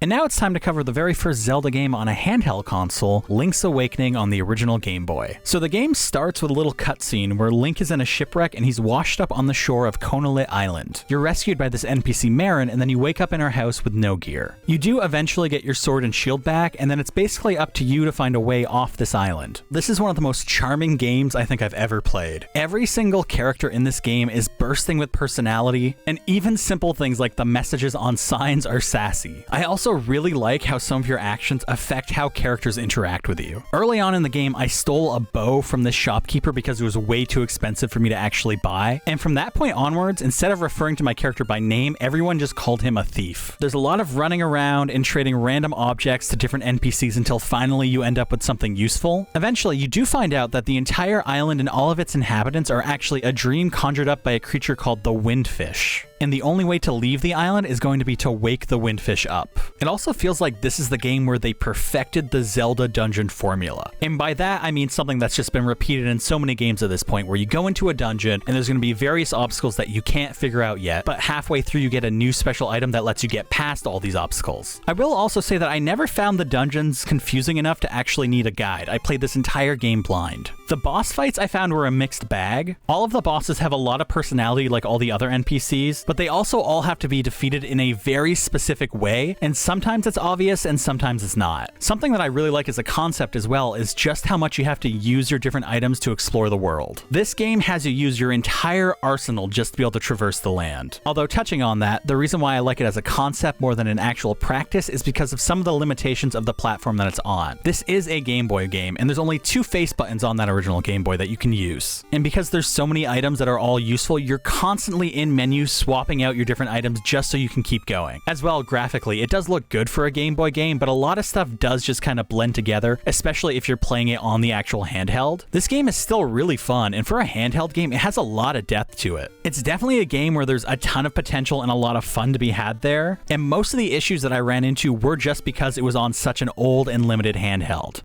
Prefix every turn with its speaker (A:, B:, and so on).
A: And now it's time to cover the very first Zelda game on a handheld console, Link's Awakening on the original Game Boy. So the game starts with a little cutscene where Link is in a shipwreck and he's washed up on the shore of Konolit Island. You're rescued by this NPC Marin, and then you wake up in her house with no gear. You do eventually get your sword and shield back, and then it's basically up to you to find a way off this island. This is one of the most charming games I think I've ever played. Every single character in this game is bursting with personality, and even simple things like the messages on signs are sassy. I also really like how some of your actions affect how characters interact with you. Early on in the game, I stole a bow from this shopkeeper because it was way too expensive for me to actually buy, and from that point onwards, instead of referring to my character by name, everyone just called him a thief. There's a lot of running around and trading random objects to different NPCs until finally you end up with something useful. Eventually, you do find out that the entire island and all of its inhabitants are actually a dream conjured up by a creature called the Windfish. And the only way to leave the island is going to be to wake the Windfish up. It also feels like this is the game where they perfected the Zelda dungeon formula. And by that, I mean something that's just been repeated in so many games at this point, where you go into a dungeon and there's going to be various obstacles that you can't figure out yet, but halfway through you get a new special item that lets you get past all these obstacles. I will also say that I never found the dungeons confusing enough to actually need a guide. I played this entire game blind. The boss fights I found were a mixed bag. All of the bosses have a lot of personality like all the other NPCs, but they also all have to be defeated in a very specific way, and sometimes it's obvious and sometimes it's not. Something that I really like as a concept as well is just how much you have to use your different items to explore the world. This game has you use your entire arsenal just to be able to traverse the land. Although touching on that, the reason why I like it as a concept more than an actual practice is because of some of the limitations of the platform that it's on. This is a Game Boy game, and there's only 2 face buttons on that original Game Boy that you can use. And because there's so many items that are all useful, you're constantly in menus swapping out your different items just so you can keep going. As well, graphically, it does look good for a Game Boy game, but a lot of stuff does just kind of blend together, especially if you're playing it on the actual handheld. This game is still really fun, and for a handheld game, it has a lot of depth to it. It's definitely a game where there's a ton of potential and a lot of fun to be had there, and most of the issues that I ran into were just because it was on such an old and limited handheld.